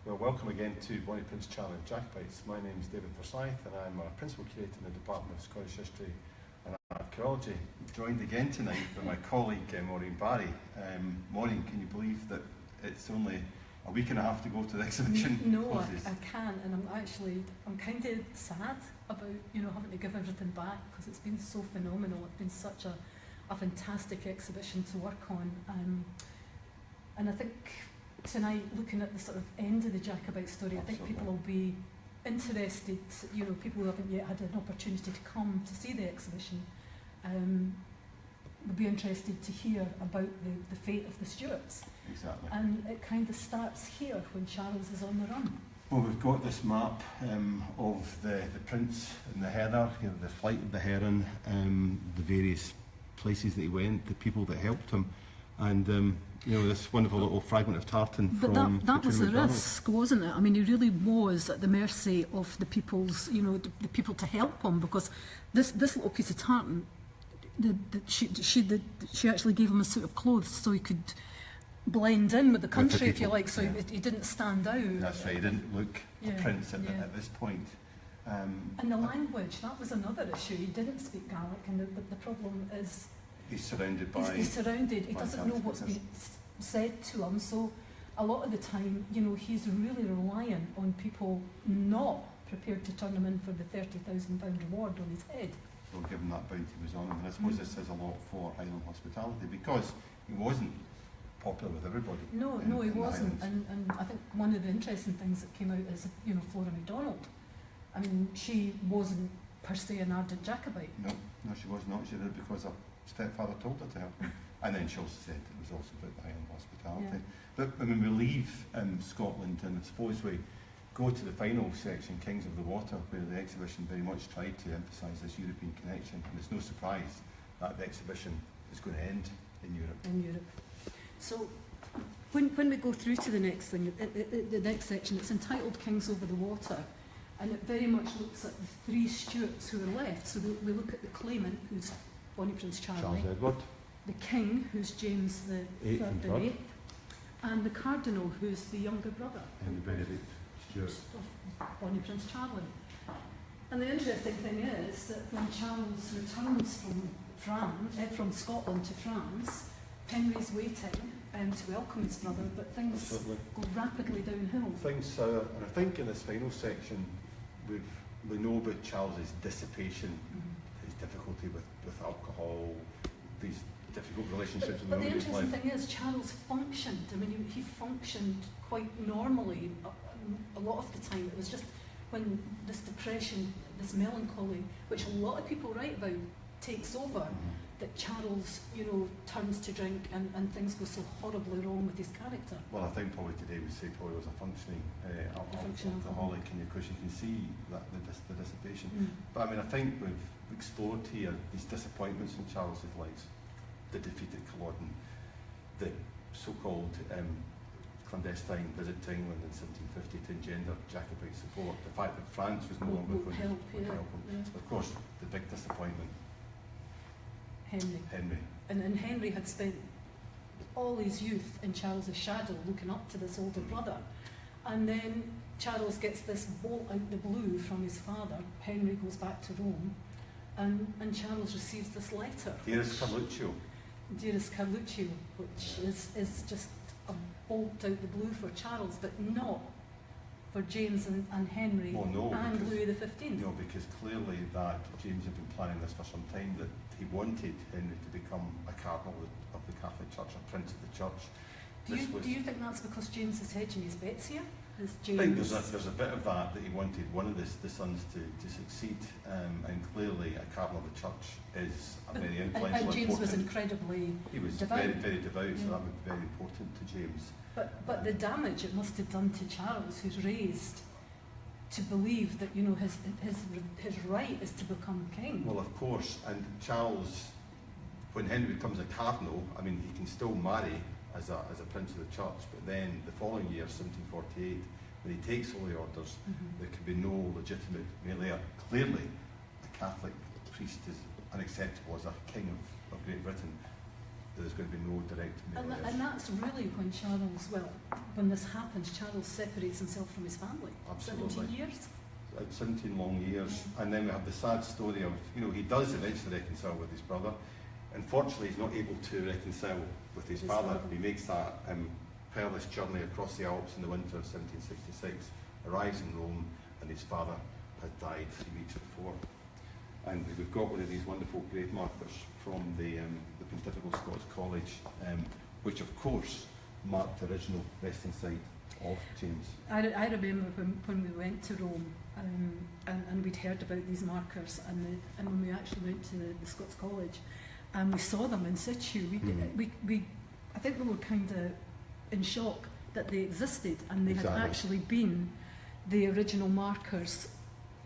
Well, welcome again to Bonnie Prince Charlie and Jacobites. My name is David Forsyth and I'm a Principal Curator in the Department of Scottish History and Archaeology. I'm joined again tonight by my colleague Maureen Barry. Maureen, can you believe that it's only a week and a half to go to the exhibition? No, I can, and I'm kind of sad about having to give everything back because it's been so phenomenal. It's been such a fantastic exhibition to work on, and I think tonight, looking at the sort of end of the Jacobite story, I think people will be interested. People who haven't yet had an opportunity to come to see the exhibition will be interested to hear about the fate of the Stuarts. Exactly. And it kind of starts here when Charles is on the run. Well, we've got this map of the Prince and the Heather, the flight of the Heron, the various places that he went, the people that helped him, and this wonderful little fragment of tartan but from that was the MacDonald. risk, wasn't it? I mean, he really was at the mercy of the people's, the people to help him, because this little piece of tartan, she actually gave him a suit of clothes so he could blend in with the country, if you like, so he didn't stand out. That's right, he didn't look a prince at this point. And the language, that was another issue. He didn't speak Gaelic, and the problem is he's surrounded by... He doesn't know what's being said to him, so a lot of the time, he's really reliant on people not prepared to turn him in for the £30,000 reward on his head. So given that bounty was on him, and I suppose this says a lot for Highland hospitality, because he wasn't popular with everybody. No, he wasn't, and I think one of the interesting things that came out is, Flora MacDonald. I mean, she wasn't per se an ardent Jacobite. No, she was not. She did it because her stepfather told her to help him. And then she also said it was also about the Highland hospitality. But I mean, we leave Scotland, and I suppose we go to the final section, Kings of the Water, where the exhibition very much tried to emphasise this European connection, and it's no surprise that the exhibition is going to end in Europe. So, when we go through to the next thing, the next section, it's entitled Kings Over the Water, and it very much looks at the three Stuarts who are left. So we look at the claimant, who's Bonnie Prince Charlie, Charles Edward, the king, who's James the Third and Eighth, and the cardinal, who's the younger brother, Henry Benedict Stuart, of Bonnie Prince Charlie. And the interesting thing is that when Charles returns from Scotland to France, Henry's waiting to welcome his brother, but things go rapidly downhill. And I think in this final section, we know about Charles's dissipation, his difficulty with alcohol, these difficult relationships in the But the early life. interesting thing is, Charles functioned. I mean, he functioned quite normally a lot of the time. It was just when this depression, this melancholy, which a lot of people write about, takes over, that Charles, turns to drink and things go so horribly wrong with his character. Well, I think probably today we'd say probably was a functioning alcoholic, and of course you can see that the dissipation. But I mean, I think we've explored here these disappointments in Charles's life, the defeat at Culloden, the so-called clandestine visit to England in 1750 to engender Jacobite support, the fact that France was no longer going to help him. Of course, the big disappointment, Henry. And Henry had spent all his youth in Charles's shadow, looking up to this older brother. And then Charles gets this bolt out the blue from his father. Henry goes back to Rome, and Charles receives this letter. Dearest Carluccio. Dearest Carluccio, which is just a bolt out the blue for Charles, but not for James and Henry and Louis XV. No, because clearly that James had been planning this for some time, that he wanted Henry to become a cardinal of the Catholic Church, a prince of the Church. Do you think that's because James is hedging his bets here? I think there's a bit of that he wanted one of the sons to succeed, and clearly a cardinal of the Church is a very influential. And James was incredibly devout. Very, very devout, so that would be very important to James. But the damage it must have done to Charles, who's raised to believe that his right is to become king. Well, of course, and Charles, when Henry becomes a cardinal, I mean, he can still marry as a prince of the church, but then the following year, 1748, when he takes holy orders, there can be no legitimate male heir. Clearly, a Catholic priest is unacceptable as a king of Great Britain. There's going to be no direct male heirs. And that's really when Charles, well, when this happens, Charles separates himself from his family. Absolutely. 17 years. 17 long years, and then we have the sad story of, he does eventually reconcile with his brother. Unfortunately, he's not able to reconcile with his father. He makes that perilous journey across the Alps in the winter of 1766, arrives in Rome, and his father had died 3 weeks before. And we've got one of these wonderful grave markers from the Pontifical Scots College, which of course marked the original resting site of James. I remember when we went to Rome, and we'd heard about these markers, and when we actually went to the Scots College, and we saw them in situ, I think we were kind of in shock that they existed, and they had actually been the original markers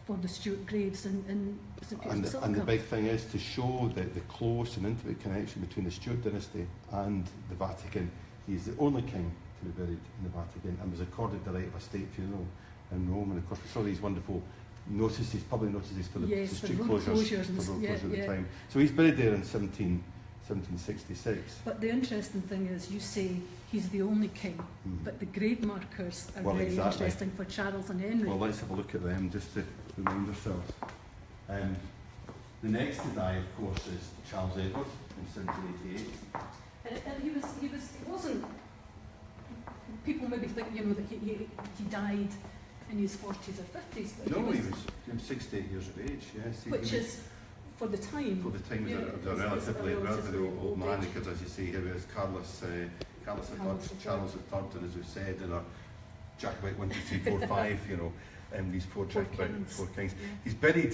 for the Stuart graves in St Peter's Basilica. And the big thing is to show the close and intimate connection between the Stuart dynasty and the Vatican. He's the only king to be buried in the Vatican, and was accorded the right of a state funeral in Rome. And of course we saw these wonderful notices, public notices for the street closures at the time. So he's buried there in 1766. But the interesting thing is, you say he's the only king, but the grave markers are very interesting for Charles and Henry. Well, let's have a look at them just to remind ourselves. The next to die, of course, is Charles Edward in 1788. And he wasn't. People maybe think, that he died in his 40s or 50s. But no, he was 68 years of age, yes. Which is, for the time... For the time, he was a relatively old man, because as you see here, he was Carlos III, Charles III, and as we said, in a Jacobite 1, 2, 3, 4, 5, these four kings. Yeah. He's buried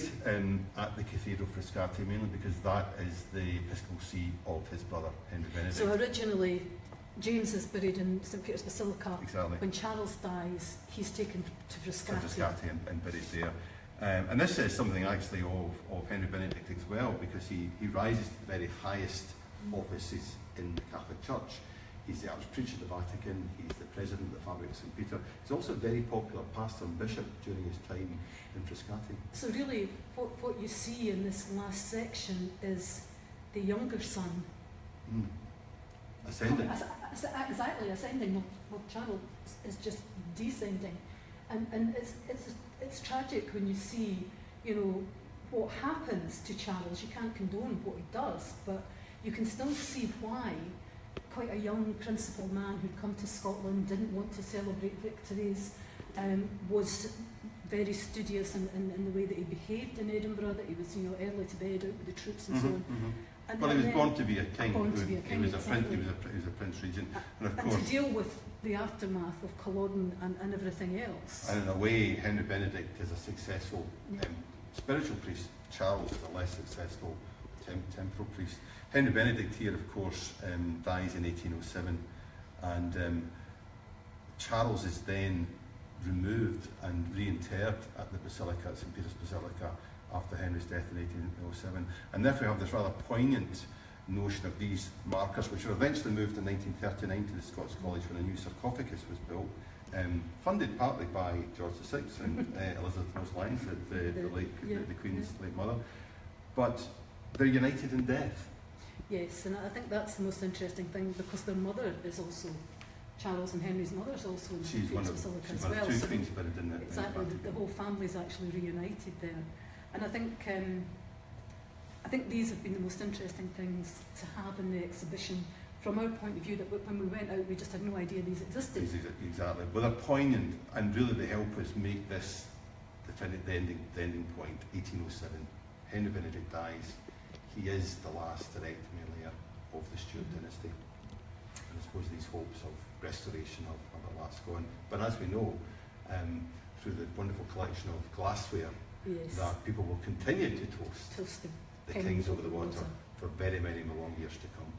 at the Cathedral Frascati, mainly because that is the episcopal see of his brother, Henry Benedict. So originally, James is buried in St Peter's Basilica. Exactly. When Charles dies, he's taken to Frascati. And buried there. And this says something actually of Henry Benedict as well, because he rises to the very highest offices in the Catholic Church. He's the Archpreacher of the Vatican, he's the President of the Family of St Peter. He's also a very popular pastor and bishop during his time in Frascati. So really, what you see in this last section is the younger son ascending. Exactly, ascending. Well, Charles is just descending. And it's tragic when you see, what happens to Charles. You can't condone what he does, but you can still see why quite a young principal man who'd come to Scotland, didn't want to celebrate victories, was very studious in the way that he behaved in Edinburgh, that he was early to bed out with the troops and so on. And he was born to be a king. He was a prince regent. And of course, to deal with the aftermath of Culloden and everything else. And in a way, Henry Benedict is a successful spiritual priest. Charles is a less successful temporal priest. Henry Benedict here, of course, dies in 1807, and Charles is then removed and reinterred at the Basilica, at St Peter's Basilica, after Henry's death in 1807. And therefore we have this rather poignant notion of these markers, which were eventually moved in 1939 to the Scots College when a new sarcophagus was built, funded partly by George VI and Elizabeth Lyons, the Queen's late mother. But they're united in death. Yes, and I think that's the most interesting thing, because their mother is also, Charles and Henry's mother is also in St Peter's Basilica as well. She's one of two queens buried in it. Exactly, the whole family is actually reunited there. And I think these have been the most interesting things to have in the exhibition from our point of view, that when we went out we just had no idea these existed. Exactly, but they're poignant, and really they help us make this the ending point. 1807, Henry Benedict dies. He is the last direct male heir of the Stuart dynasty. And I suppose these hopes of restoration of at last gone. But as we know, through the wonderful collection of glassware, that people will continue to toast the kings over the water for very, very long years to come.